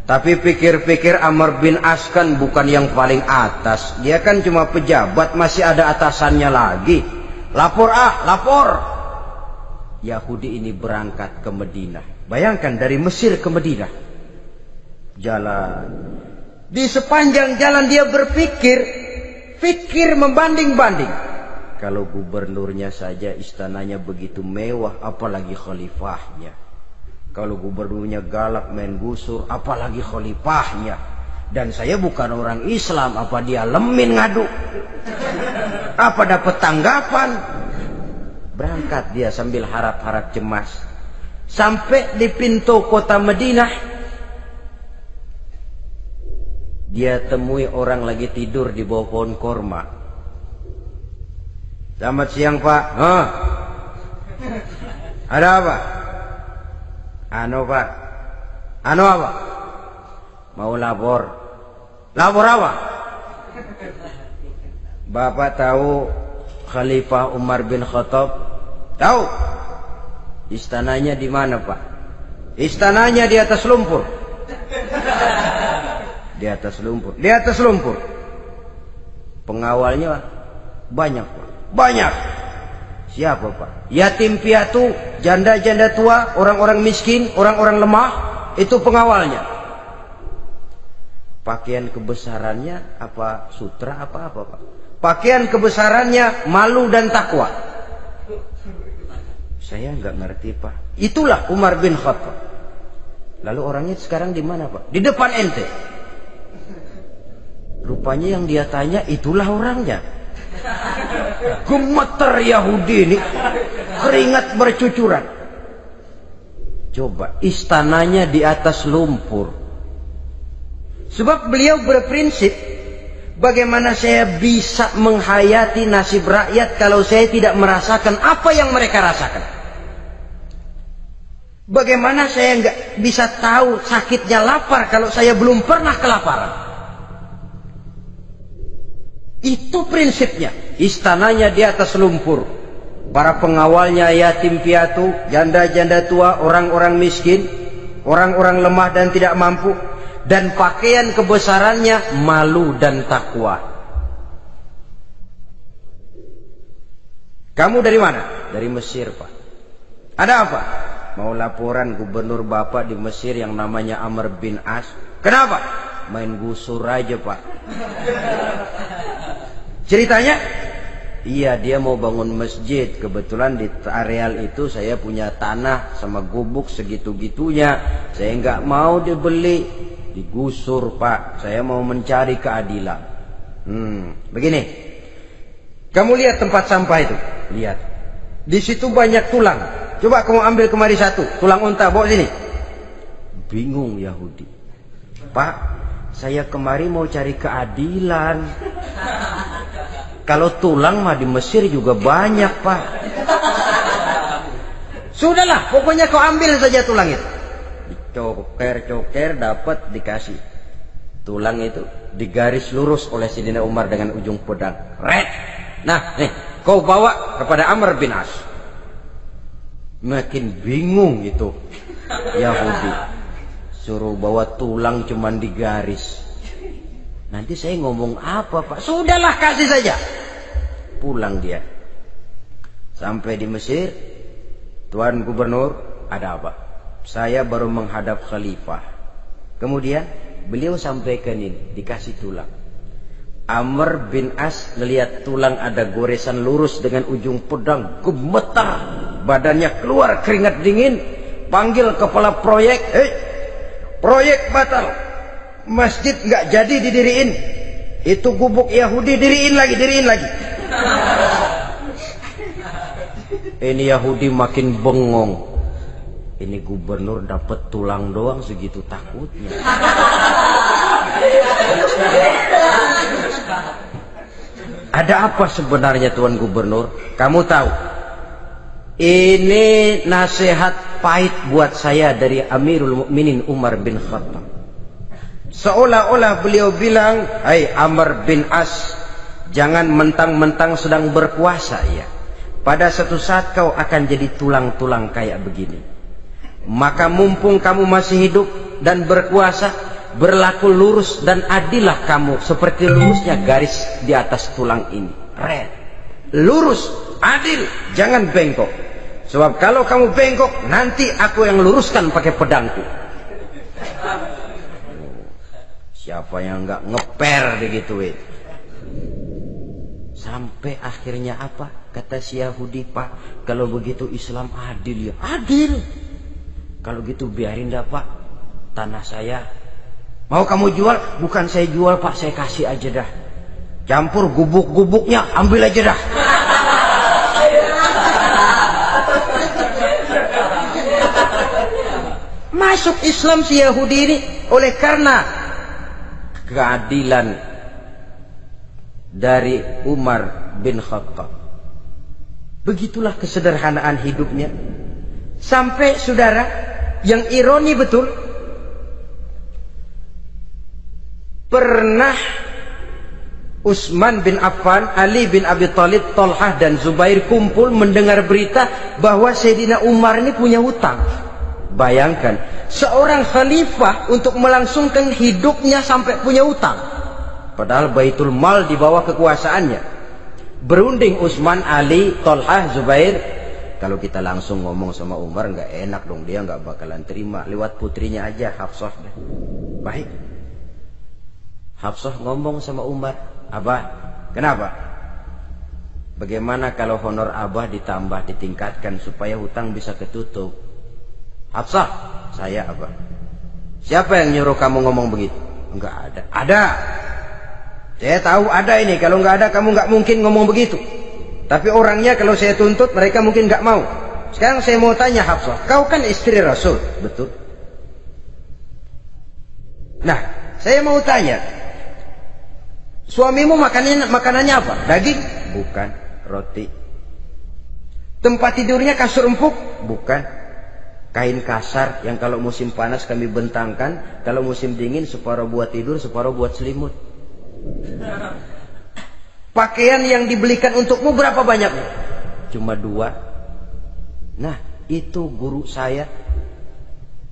Tapi pikir-pikir Amr bin As kan bukan yang paling atas. Dia kan cuma pejabat, masih ada atasannya lagi. Lapor lapor. Yahudi ini berangkat ke Madinah. Bayangkan dari Mesir ke Madinah. Jalan. Di sepanjang jalan dia berpikir. Pikir membanding-banding. Kalau gubernurnya saja istananya begitu mewah, apalagi khalifahnya. Kalau gubernurnya galak main gusur, apalagi khalifahnya. Dan saya bukan orang Islam, apa dia lemin ngadu? Apa dapat tanggapan? Berangkat dia sambil harap-harap cemas. Sampai di pintu kota Madinah, dia temui orang lagi tidur di bawah pohon korma. Selamat siang Pak. Ada apa? Pak. Apa? Mau lapor. Lapor apa? Bapak tahu Khalifah Umar bin Khattab? Tahu? Istananya di mana Pak? Istananya di atas lumpur. Di atas lumpur. Di atas lumpur. Pengawalnya banyak Pak. Banyak. Siapa Pak? Yatim piatu, janda-janda tua, orang-orang miskin, orang-orang lemah. Itu pengawalnya. Pakaian kebesarannya apa sutra apa Pak? Pakaian kebesarannya malu dan takwa. Saya nggak ngerti Pak. Itulah Umar bin Khattab. Lalu orangnya sekarang di mana Pak? Di depan ente. Rupanya yang dia tanya itulah orangnya. Gemeter Yahudi ini, keringat bercucuran. Coba, istananya di atas lumpur. Sebab beliau berprinsip, bagaimana saya bisa menghayati nasib rakyat kalau saya tidak merasakan apa yang mereka rasakan? Bagaimana saya nggak bisa tahu sakitnya lapar kalau saya belum pernah kelaparan? Itu prinsipnya. Istananya di atas lumpur. Para pengawalnya yatim piatu, janda-janda tua, orang-orang miskin, orang-orang lemah dan tidak mampu. Dan pakaian kebesarannya malu dan takwa. Kamu dari mana? Dari Mesir Pak. Ada apa? Mau laporan gubernur Bapak di Mesir yang namanya Amr bin As. Kenapa? Main gusur aja Pak. Ceritanya? Iya, dia mau bangun masjid. Kebetulan di areal itu saya punya tanah sama gubuk segitu-gitunya. Saya nggak mau dibeli, digusur Pak. Saya mau mencari keadilan. Begini. Kamu lihat tempat sampah itu? Lihat. Di situ banyak tulang. Coba kamu ambil kemari satu. Tulang unta, bawa sini. Bingung Yahudi. Pak, saya kemari mau cari keadilan. Kalau tulang mah di Mesir juga banyak Pak. Sudahlah, pokoknya kau ambil saja tulang itu. Dicoker-coker dapat dikasih. Tulang itu digaris lurus oleh Sayyidina Umar dengan ujung pedang. Red. Nah, nih, kau bawa kepada Amr bin As. Makin bingung itu Yahudi. Suruh bawa tulang cuman digaris. Nanti saya ngomong apa Pak? Sudahlah, kasih saja. Pulang dia. Sampai di Mesir. Tuan Gubernur, ada apa? Saya baru menghadap Khalifah. Kemudian beliau sampaikan ini, dikasih tulang. Amr bin As melihat tulang ada goresan lurus dengan ujung pedang, gemetar. Badannya keluar keringat dingin. Panggil kepala proyek. Proyek batal. Masjid nggak jadi didiriin. Itu gubuk Yahudi diriin lagi. Ini Yahudi makin bengong. Ini gubernur dapat tulang doang segitu takutnya. Ada apa sebenarnya Tuan Gubernur? Kamu tahu? Ini nasihat pahit buat saya dari Amirul Mukminin Umar bin Khattab. Seolah-olah beliau bilang, "Hai Amr bin As, jangan mentang-mentang sedang berkuasa ya. Pada suatu saat kau akan jadi tulang-tulang kayak begini. Maka mumpung kamu masih hidup dan berkuasa, berlaku lurus dan adillah kamu seperti lurusnya garis di atas tulang ini. Red. Lurus, adil, jangan bengkok. Sebab kalau kamu bengkok, nanti aku yang luruskan pakai pedangku. Siapa yang nggak ngeper digituin? Sampai akhirnya apa? Kata si Yahudi, Pak, kalau begitu Islam adil ya. Adil. Kalau gitu biarin dah, Pak, tanah saya. Mau kamu jual? Bukan saya jual, Pak, saya kasih aja dah. Campur gubuk-gubuknya, ambil aja dah. Masuk Islam si Yahudi ini oleh karena keadilan dari Umar bin Khattab. Begitulah kesederhanaan hidupnya. Sampai saudara, yang ironi betul, pernah Utsman bin Affan, Ali bin Abi Thalib, Thalhah dan Zubair kumpul mendengar berita bahwa Sayyidina Umar ini punya hutang. Bayangkan, seorang khalifah untuk melangsungkan hidupnya sampai punya hutang. Padahal Baitul Mal di bawah kekuasaannya. Berunding Utsman, Ali, Thalhah, Zubair. Kalau kita langsung ngomong sama Umar nggak enak dong, dia nggak bakalan terima. Lewat putrinya aja, Hafsah. Baik. Hafsah ngomong sama Umar, Abah, kenapa? Bagaimana kalau honor Abah ditambah, ditingkatkan supaya hutang bisa ketutup? Hafsah, saya Abah. Siapa yang nyuruh kamu ngomong begitu? Enggak ada. Ada. Saya tahu ada ini. Kalau nggak ada kamu nggak mungkin ngomong begitu. Tapi orangnya kalau saya tuntut mereka mungkin nggak mau. Sekarang saya mau tanya Hafsah, kau kan istri Rasul, betul? Nah, saya mau tanya, suamimu makanannya apa? Daging? Bukan. Roti. Tempat tidurnya kasur empuk? Bukan. Kain kasar yang kalau musim panas kami bentangkan, kalau musim dingin separuh buat tidur, separuh buat selimut. Pakaian yang dibelikan untukmu berapa banyaknya? Cuma 2. Nah, itu guru saya,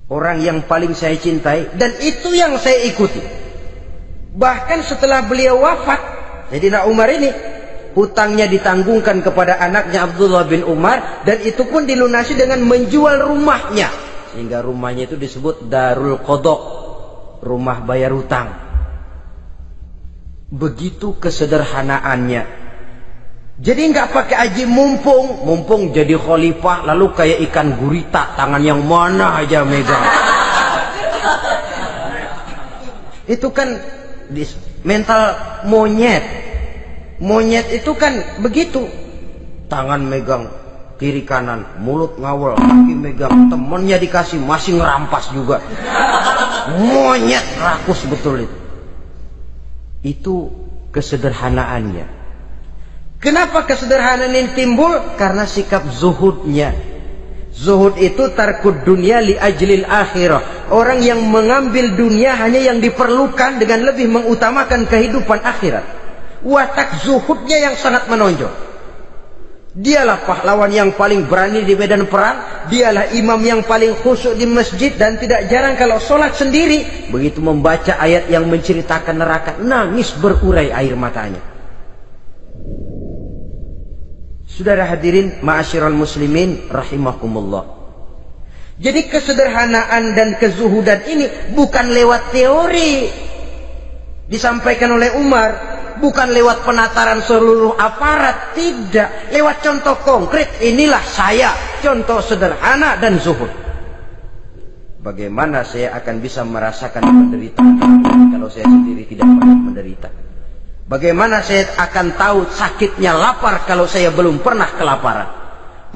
orang yang paling saya cintai, dan itu yang saya ikuti. Bahkan setelah beliau wafat, Sayyidina Umar ini hutangnya ditanggungkan kepada anaknya Abdullah bin Umar, dan itu pun dilunasi dengan menjual rumahnya, sehingga rumahnya itu disebut Darul Qadha, rumah bayar hutang. Begitu kesederhanaannya. Jadi nggak pakai aji mumpung jadi khalifah lalu kayak ikan gurita, tangan yang mana aja megang. Itu kan mental monyet. Monyet itu kan begitu, tangan megang kiri kanan, mulut ngawal, kaki megang, temennya dikasih masih ngerampas juga. Monyet rakus betul itu. Itu kesederhanaannya. Kenapa kesederhanaan ini timbul? Karena sikap zuhudnya. Zuhud itu tarkud dunia li ajlil akhirah. Orang yang mengambil dunia hanya yang diperlukan dengan lebih mengutamakan kehidupan akhirat. Watak zuhudnya yang sangat menonjol. Dialah pahlawan yang paling berani di medan perang. Dialah imam yang paling khusyuk di masjid. Dan tidak jarang kalau sholat sendiri, begitu membaca ayat yang menceritakan neraka, nangis berurai air matanya. Saudara hadirin ma'asyiral muslimin rahimakumullah. Jadi kesederhanaan dan kezuhudan ini bukan lewat teori disampaikan oleh Umar, bukan lewat penataran seluruh aparat, tidak, lewat contoh konkret. Inilah saya, contoh sederhana dan zuhud. Bagaimana saya akan bisa merasakan penderitaan kalau saya sendiri tidak pernah menderita? Bagaimana saya akan tahu sakitnya lapar kalau saya belum pernah kelaparan?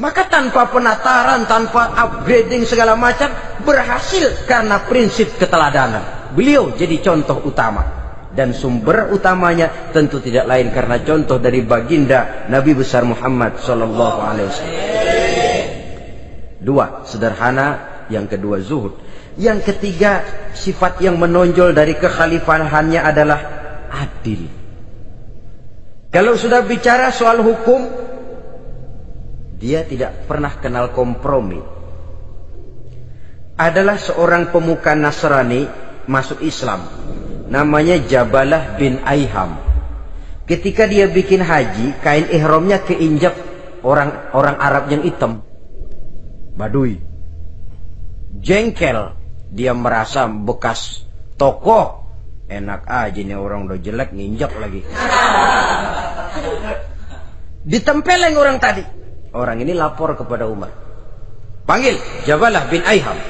Maka tanpa penataran, tanpa upgrading segala macam, berhasil karena prinsip keteladanan. Beliau jadi contoh utama. Dan sumber utamanya tentu tidak lain karena contoh dari baginda Nabi besar Muhammad sallallahu alaihi wasallam. 2, sederhana. Yang kedua, zuhud. Yang ketiga, sifat yang menonjol dari kekhalifahannya adalah adil. Kalau sudah bicara soal hukum, dia tidak pernah kenal kompromi. Adalah seorang pemuka Nasrani masuk Islam. Namanya Jabalah bin Aiham. Ketika dia bikin haji, kain ihramnya keinjak orang Arab yang hitam, Badui. Jengkel, dia merasa bekas tokoh. Enak aja nih orang udah jelek nginjak lagi. Ditempeleng orang tadi. Orang ini lapor kepada Umar. Panggil Jabalah bin Aiham.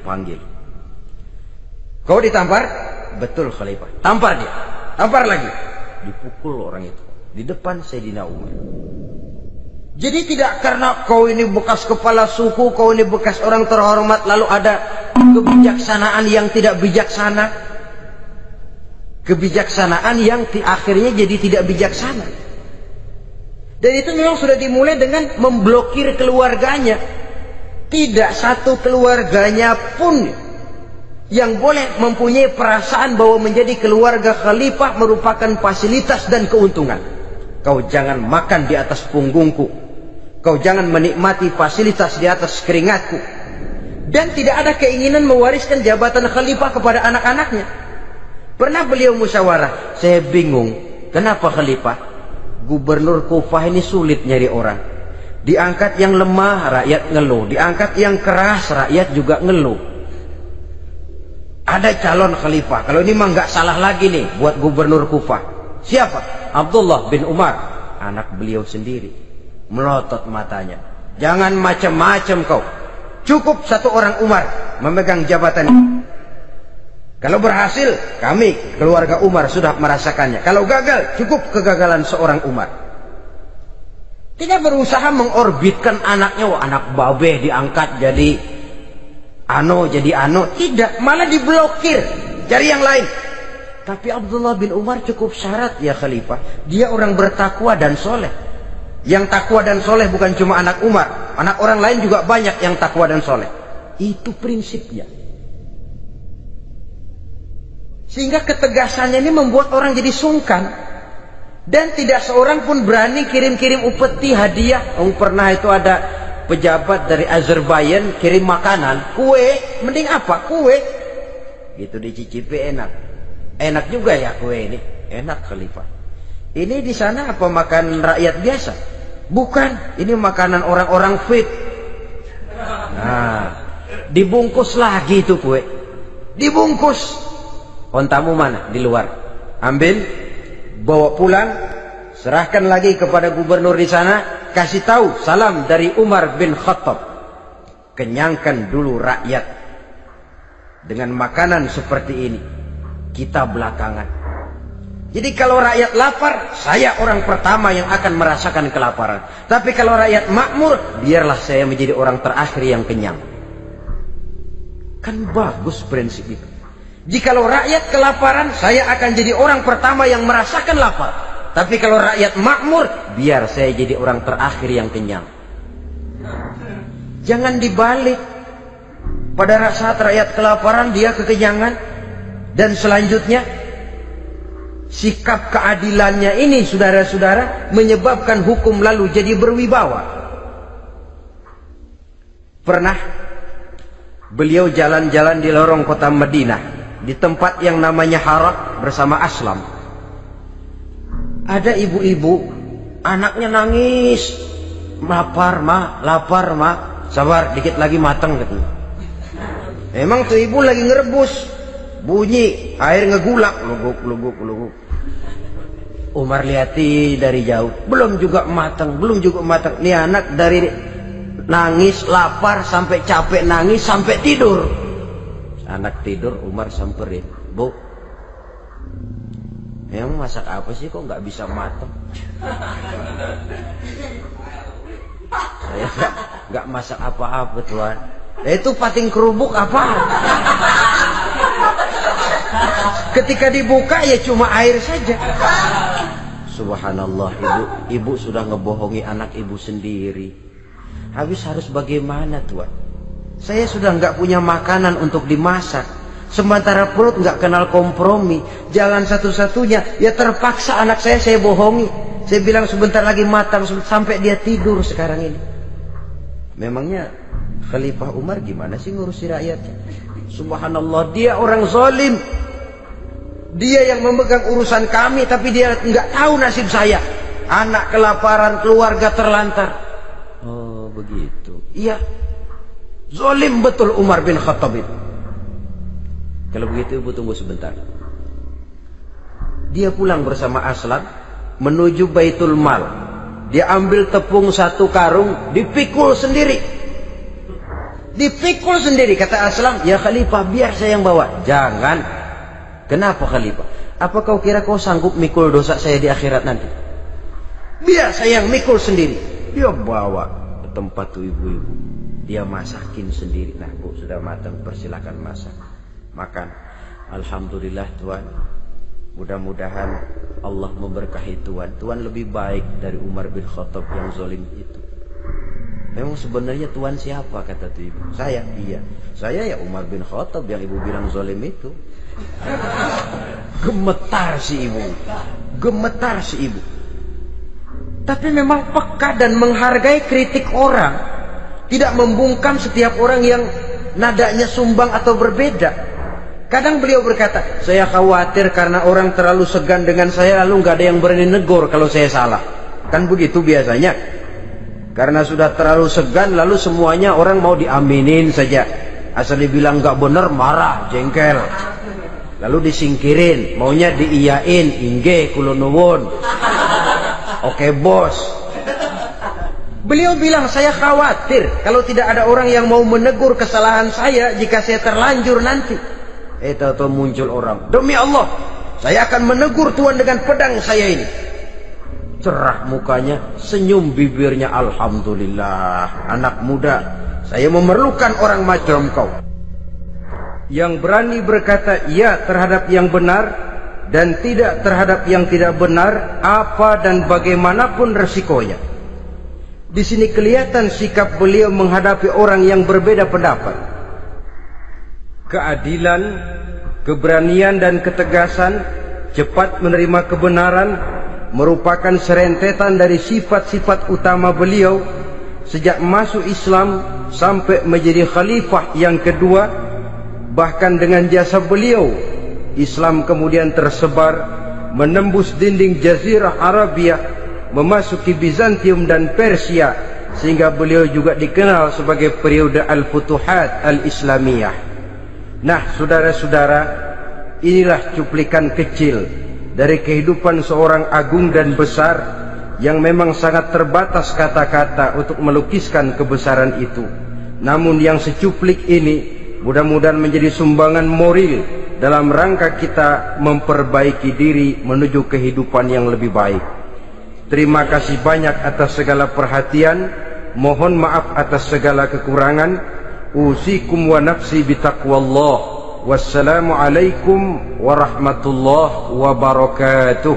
Panggil. Kau ditampar? Betul Khalifah. Tampar dia. Tampar lagi. Dipukul orang itu di depan Sayyidina Umar. Jadi tidak karena kau ini bekas kepala suku, kau ini bekas orang terhormat, lalu ada kebijaksanaan yang tidak bijaksana. Kebijaksanaan yang akhirnya jadi tidak bijaksana. Dan itu memang sudah dimulai dengan memblokir keluarganya. Tidak satu keluarganya pun yang boleh mempunyai perasaan bahwa menjadi keluarga khalifah merupakan fasilitas dan keuntungan. Kau jangan makan di atas punggungku. Kau jangan menikmati fasilitas di atas keringatku. Dan tidak ada keinginan mewariskan jabatan khalifah kepada anak-anaknya. Pernah beliau musyawarah, saya bingung, kenapa khalifah? Gubernur Kufah ini sulit nyari orang. Diangkat yang lemah, rakyat ngeluh. Diangkat yang keras, rakyat juga ngeluh. Ada calon khalifah. Kalau ini mah nggak salah lagi nih buat gubernur Kufah. Siapa? Abdullah bin Umar, anak beliau sendiri. Melotot matanya. Jangan macam-macam kau. Cukup satu orang Umar memegang jabatan ini. Kalau berhasil, kami keluarga Umar sudah merasakannya. Kalau gagal, cukup kegagalan seorang Umar. Tidak berusaha mengorbitkan anaknya, wah anak babe diangkat jadi jadi ano. Tidak, malah diblokir, cari yang lain. Tapi Abdullah bin Umar cukup syarat ya khalifah. Dia orang bertakwa dan soleh. Yang takwa dan soleh bukan cuma anak Umar, anak orang lain juga banyak yang takwa dan soleh. Itu prinsipnya. Sehingga ketegasannya ini membuat orang jadi sungkan. Dan tidak seorang pun berani kirim-kirim upeti hadiah. Pernah itu ada pejabat dari Azerbaijan kirim makanan, kue, mending apa? Kue. Gitu dicicipi enak. Enak juga ya kue ini. Enak khalifah. Ini di sana apa makan rakyat biasa? Bukan, ini makanan orang-orang fit. Nah, dibungkus lagi itu kue. Dibungkus. Ontamu mana? Di luar. Ambil, bawa pulang, serahkan lagi kepada gubernur di sana, kasih tahu salam dari Umar bin Khattab. Kenyangkan dulu rakyat dengan makanan seperti ini. Kita belakangan. Jadi kalau rakyat lapar, saya orang pertama yang akan merasakan kelaparan. Tapi kalau rakyat makmur, biarlah saya menjadi orang terakhir yang kenyang. Kan bagus prinsip itu. Jikalau rakyat kelaparan, saya akan jadi orang pertama yang merasakan lapar. Tapi kalau rakyat makmur, biar saya jadi orang terakhir yang kenyang. Jangan dibalik. Pada saat rakyat kelaparan, dia kekenyangan. Dan selanjutnya, sikap keadilannya ini, saudara-saudara, menyebabkan hukum lalu jadi berwibawa. Pernah beliau jalan-jalan di lorong kota Madinah, di tempat yang namanya Harah bersama Aslam. Ada ibu-ibu, anaknya nangis, lapar ma, sabar dikit lagi matang katanya. Emang tuh ibu lagi ngerebus, bunyi air ngegulak, luguk. Umar lihati dari jauh, belum juga matang. Nih anak dari nangis, lapar, sampai capek nangis, sampai tidur. Anak tidur, Umar samperin, Bu, emang masak apa sih kok nggak bisa matang? Saya nggak masak apa-apa tuan. Itu pating kerubuk apa? Ketika dibuka ya cuma air saja. Subhanallah, ibu sudah ngebohongi anak ibu sendiri. Habis harus bagaimana tuan? Saya sudah nggak punya makanan untuk dimasak. Sementara perut nggak kenal kompromi. Jalan satu-satunya ya terpaksa anak saya bohongi. Saya bilang sebentar lagi matang sampai dia tidur sekarang ini. Memangnya Khalifah Umar gimana sih ngurusi rakyatnya? Subhanallah, dia orang zalim. Dia yang memegang urusan kami, tapi dia nggak tahu nasib saya. Anak kelaparan, keluarga terlantar. Oh begitu. Iya, zalim betul Umar bin Khattab itu. Kalau begitu ibu tunggu sebentar. Dia pulang bersama Aslam menuju Baitul Mal. Dia ambil tepung 1 karung, dipikul sendiri. Dipikul sendiri. Kata Aslam, ya Khalifah, biar saya yang bawa. Jangan. Kenapa Khalifah? Apa kau kira kau sanggup mikul dosa saya di akhirat nanti? Biar saya yang mikul sendiri. Dia bawa ke tempat tuh ibu-ibu. Dia masakin sendiri. Nah bu, sudah matang, persilakan masak. Makan. Alhamdulillah Tuhan. Mudah-mudahan Allah memberkahi Tuhan. Tuhan lebih baik dari Umar bin Khattab yang zalim itu. Memang sebenarnya Tuhan siapa, kata tuh ibu? Saya. Iya, saya ya Umar bin Khattab yang ibu bilang zalim itu. Gemetar si ibu. Gemetar si ibu. Tapi memang peka dan menghargai kritik orang. Tidak membungkam setiap orang yang nadanya sumbang atau berbeda. Kadang beliau berkata, saya khawatir karena orang terlalu segan dengan saya, lalu nggak ada yang berani negor kalau saya salah. Kan begitu biasanya. Karena sudah terlalu segan, lalu semuanya orang mau diaminin saja. Asal dibilang nggak benar, marah, jengkel. Lalu disingkirin, maunya diiyain, inggih kula nuwun. Oke bos. Beliau bilang, saya khawatir kalau tidak ada orang yang mau menegur kesalahan saya jika saya terlanjur nanti. Tahu-tahu muncul orang, demi Allah saya akan menegur Tuhan dengan pedang saya ini. Cerah mukanya, senyum bibirnya. Alhamdulillah, anak muda, saya memerlukan orang macam kau yang berani berkata ya terhadap yang benar dan tidak terhadap yang tidak benar, apa dan bagaimanapun resikonya. Di sini kelihatan sikap beliau menghadapi orang yang berbeda pendapat. Keadilan, keberanian dan ketegasan, cepat menerima kebenaran merupakan serentetan dari sifat-sifat utama beliau sejak masuk Islam sampai menjadi khalifah yang kedua. Bahkan dengan jasa beliau, Islam kemudian tersebar menembus dinding Jazirah Arabia, memasuki Bizantium dan Persia, sehingga beliau juga dikenal sebagai periode Al-Futuhat Al-Islamiyah. Nah saudara-saudara, inilah cuplikan kecil dari kehidupan seorang agung dan besar yang memang sangat terbatas kata-kata untuk melukiskan kebesaran itu. Namun yang secuplik ini mudah-mudahan menjadi sumbangan moral dalam rangka kita memperbaiki diri menuju kehidupan yang lebih baik. Terima kasih banyak atas segala perhatian. Mohon maaf atas segala kekurangan. Usikum wa nafsi bitaqwallah. Wassalamualaikum warahmatullahi wabarakatuh.